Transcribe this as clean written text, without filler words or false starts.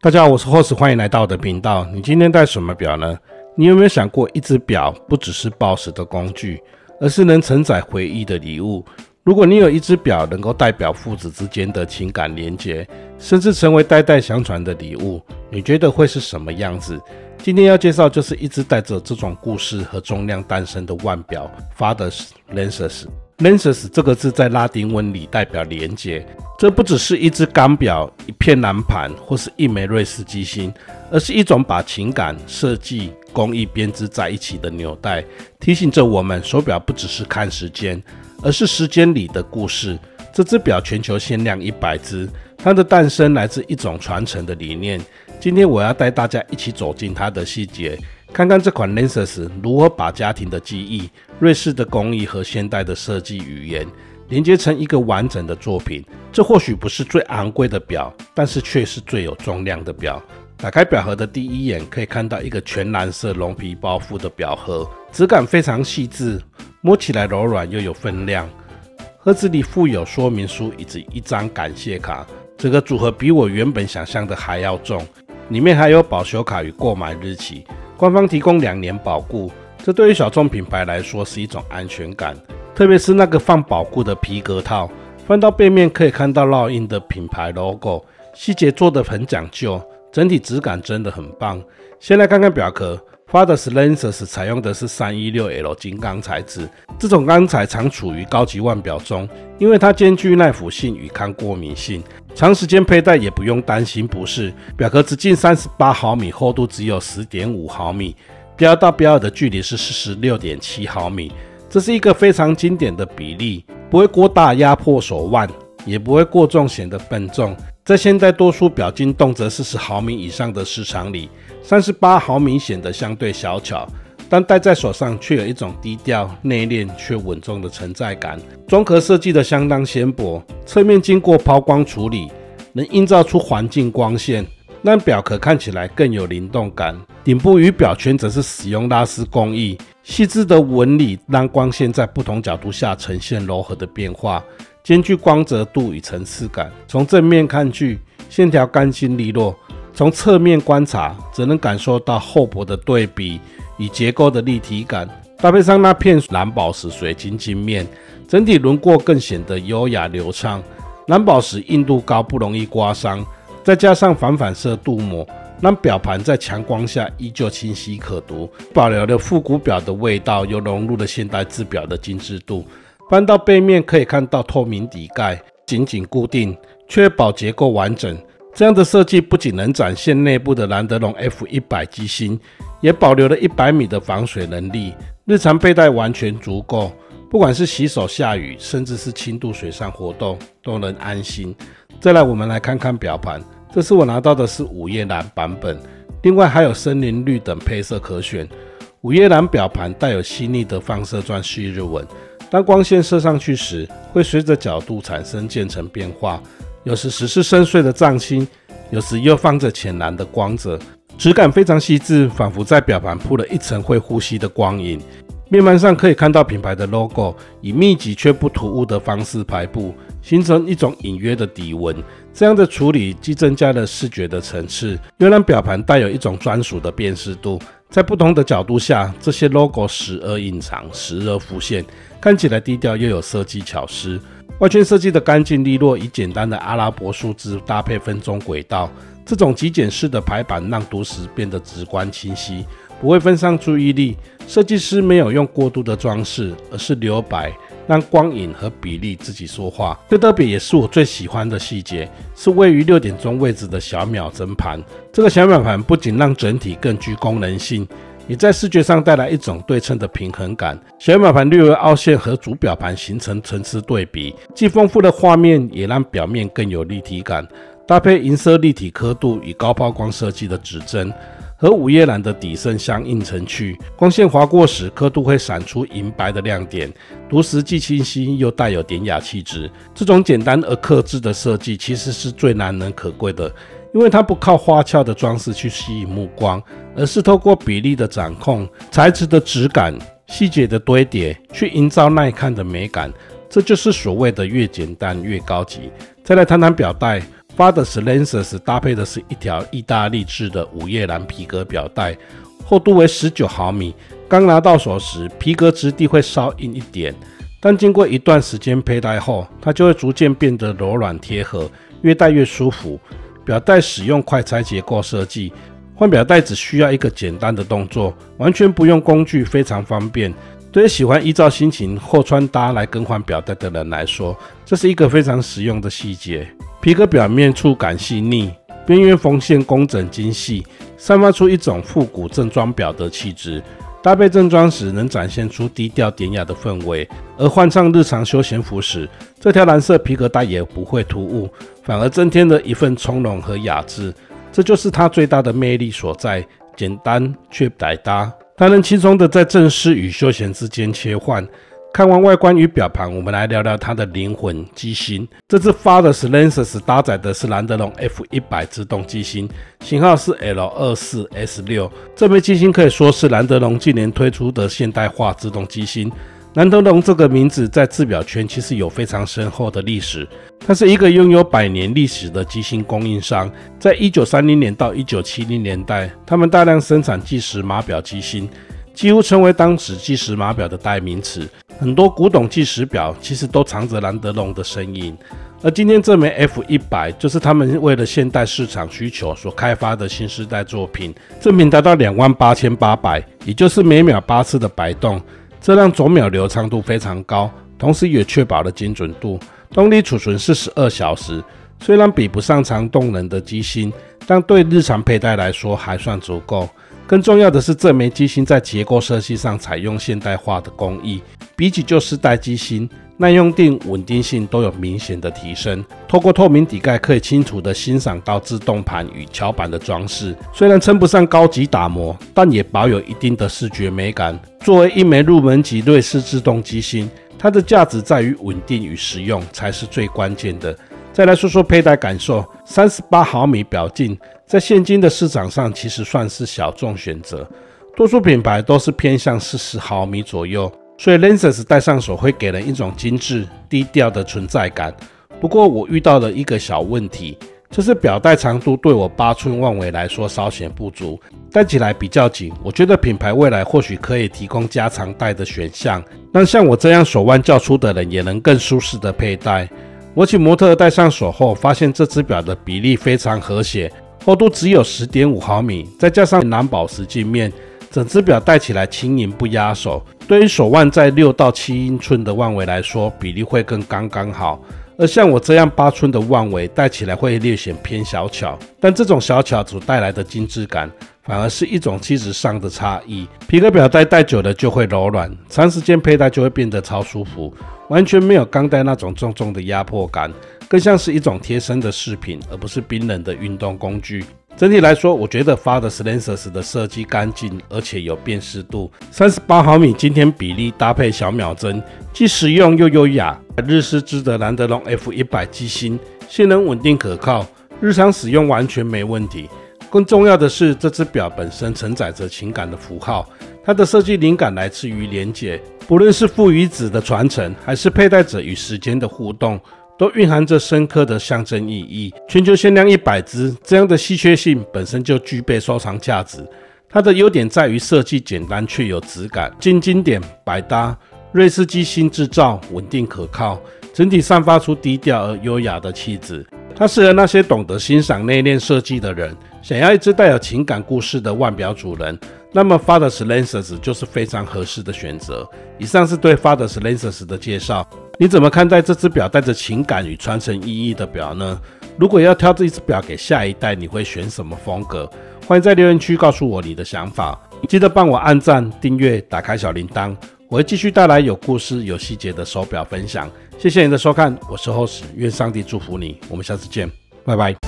大家好，我是 Host， 欢迎来到我的频道。你今天戴什么表呢？你有没有想过，一只表不只是报时的工具，而是能承载回忆的礼物？如果你有一只表能够代表父子之间的情感连结，甚至成为代代相传的礼物，你觉得会是什么样子？今天要介绍就是一只带着这种故事和重量诞生的腕表 Farder's Lances。Lances 这个字在拉丁文里代表连结，这不只是一只钢表、一片蓝盘或是一枚瑞士机芯，而是一种把情感、设计、工艺编织在一起的纽带，提醒着我们，手表不只是看时间，而是时间里的故事。这只表全球限量100只，它的诞生来自一种传承的理念。今天我要带大家一起走进它的细节，看看这款 Lances 如何把家庭的记忆、瑞士的工艺和现代的设计语言连接成一个完整的作品。这或许不是最昂贵的表，但是却是最有重量的表。打开表盒的第一眼，可以看到一个全蓝色龙皮包覆的表盒，质感非常细致，摸起来柔软又有分量。盒子里附有说明书以及一张感谢卡，整个组合比我原本想象的还要重。里面还有保修卡与购买日期，官方提供2年保固，这对于小众品牌来说是一种安全感。特别是那个放保固的皮革套，翻到背面可以看到烙印的品牌 logo， 细节做得很讲究，整体质感真的很棒。先来看看表壳。Farder's Lances 采用的是 316L 金刚材质，这种钢材常处于高级腕表中，因为它兼具耐腐性与抗过敏性，长时间佩戴也不用担心不适。表壳直径38毫米，厚度只有 10.5 毫米，标到标耳的距离是 46.7 毫米，这是一个非常经典的比例，不会过大压迫手腕，也不会过重显得笨重。在现代多数表径动辄40毫米以上的市场里，38毫米显得相对小巧，但戴在手上却有一种低调、内敛却稳重的承载感。中壳设计的相当纤薄，侧面经过抛光处理，能映照出环境光线，让表壳看起来更有灵动感。顶部与表圈则是使用拉丝工艺，细致的纹理让光线在不同角度下呈现柔和的变化，兼具光泽度与层次感。从正面看去，线条干净利落；从侧面观察，则能感受到厚薄的对比与结构的立体感。搭配上那片蓝宝石水晶镜面，整体轮廓更显得优雅流畅。蓝宝石硬度高，不容易刮伤，再加上反射镀膜，让表盘在强光下依旧清晰可读，保留了复古表的味道，又融入了现代制表的精致度。翻到背面可以看到透明底盖，紧紧固定，确保结构完整。这样的设计不仅能展现内部的兰德龙 F100 机芯，也保留了100米的防水能力，日常佩戴完全足够。不管是洗手、下雨，甚至是轻度水上活动，都能安心。再来，我们来看看表盘，这次我拿到的是午夜蓝版本，另外还有森林绿等配色可选。午夜蓝表盘带有细腻的放射状旭日纹，当光线射上去时，会随着角度产生渐层变化，有时只是深邃的藏青，有时又放着浅蓝的光泽，质感非常细致，仿佛在表盘铺了一层会呼吸的光影。面盘上可以看到品牌的 logo， 以密集却不突兀的方式排布，形成一种隐约的底纹。这样的处理既增加了视觉的层次，又让表盘带有一种专属的辨识度。在不同的角度下，这些 logo 时而隐藏，时而浮现，看起来低调又有设计巧思。外圈设计的干净利落，以简单的阿拉伯数字搭配分钟轨道，这种极简式的排版让读时变得直观清晰，不会分散注意力。设计师没有用过度的装饰，而是留白，让光影和比例自己说话。最特别也是我最喜欢的细节，是位于6点钟位置的小秒针盘。这个小秒盘不仅让整体更具功能性，也在视觉上带来一种对称的平衡感。小秒盘略微凹陷，和主表盘形成层次对比，既丰富的画面，也让表面更有立体感。搭配银色立体刻度与高抛光设计的指针，和午夜蓝的底色相映成趣，光线划过时，刻度会闪出银白的亮点，读时既清晰又带有典雅气质。这种简单而克制的设计，其实是最难能可贵的，因为它不靠花俏的装饰去吸引目光，而是透过比例的掌控、材质的质感、细节的堆叠，去营造耐看的美感。这就是所谓的越简单越高级。再来谈谈表带， Farder's Lenses 搭配的是一条意大利制的午夜蓝皮革表带，厚度为19毫米。刚拿到手时，皮革质地会稍硬一点，但经过一段时间佩戴后，它就会逐渐变得柔软贴合，越戴越舒服。表带使用快拆结构设计，换表带只需要一个简单的动作，完全不用工具，非常方便。对于喜欢依照心情后穿搭来更换表带的人来说，这是一个非常实用的细节。皮革表面触感细腻，边缘缝线工整精细，散发出一种复古正装表的气质。搭配正装时能展现出低调典雅的氛围，而换上日常休闲服时，这条蓝色皮革带也不会突兀，反而增添了一份从容和雅致。这就是它最大的魅力所在，简单却百搭。它能轻松的在正式与休闲之间切换。看完外观与表盘，我们来聊聊它的灵魂机芯。这支 Farder's Lenses 搭载的是兰德龙 F100 自动机芯，型号是 L24S6。这枚机芯可以说是兰德龙近年推出的现代化自动机芯。兰德龙这个名字在制表圈其实有非常深厚的历史，它是一个拥有100年历史的机芯供应商。在1930年到1970年代，他们大量生产计时码表机芯，几乎成为当时计时码表的代名词。很多古董计时表其实都藏着兰德龙的身影，而今天这枚 F100 就是他们为了现代市场需求所开发的新世代作品。正品达到28800，也就是每秒8次的摆动，这让总秒流畅度非常高，同时也确保了精准度。动力储存是12小时，虽然比不上常动能的机芯，但对日常佩戴来说还算足够。更重要的是，这枚机芯在结构设计上采用现代化的工艺，比起旧世代机芯，耐用性、稳定性都有明显的提升。透过透明底盖，可以清楚地欣赏到自动盘与桥板的装饰。虽然称不上高级打磨，但也保有一定的视觉美感。作为一枚入门级瑞士自动机芯，它的价值在于稳定与实用才是最关键的。再来说说佩戴感受，38毫米表径在现今的市场上其实算是小众选择，多数品牌都是偏向40毫米左右，所以 Lenses 戴上手会给人一种精致低调的存在感。不过我遇到了一个小问题，就是表带长度对我8寸腕围来说稍显不足，戴起来比较紧。我觉得品牌未来或许可以提供加长带的选项，让像我这样手腕较粗的人也能更舒适的佩戴。我请模特戴上手后，发现这只表的比例非常和谐，厚度只有 10.5 毫米，再加上蓝宝石镜面，整只表戴起来轻盈不压手。对于手腕在6到7英寸的腕围来说，比例会更刚刚好。而像我这样8寸的腕围，戴起来会略显偏小巧，但这种小巧所带来的精致感，反而是一种气质上的差异。皮革表带戴久了就会柔软，长时间佩戴就会变得超舒服，完全没有钢带那种重重的压迫感，更像是一种贴身的饰品，而不是冰冷的运动工具。整体来说，我觉得 Farder's Lenses 的设计干净，而且有辨识度。38毫米今天比例搭配小秒针，既实用又优雅。日式制的兰德龙 F100 机芯，性能稳定可靠，日常使用完全没问题。更重要的是，这只表本身承载着情感的符号，它的设计灵感来自于连结，不论是父与子的传承，还是佩戴者与时间的互动，都蕴含着深刻的象征意义。全球限量100只，这样的稀缺性本身就具备收藏价值。它的优点在于设计简单却有质感，经典百搭，瑞士机芯制造，稳定可靠，整体散发出低调而优雅的气质。它适合那些懂得欣赏内敛设计的人，想要一只带有情感故事的腕表主人，那么 Farder's Lenses 就是非常合适的选择。以上是对 Farder's Lenses 的介绍，你怎么看待这只表带着情感与传承意义的表呢？如果要挑这一只表给下一代，你会选什么风格？欢迎在留言区告诉我你的想法，记得帮我按赞、订阅、打开小铃铛，我会继续带来有故事、有细节的手表分享。谢谢你的收看，我是 Host， 愿上帝祝福你，我们下次见，拜拜。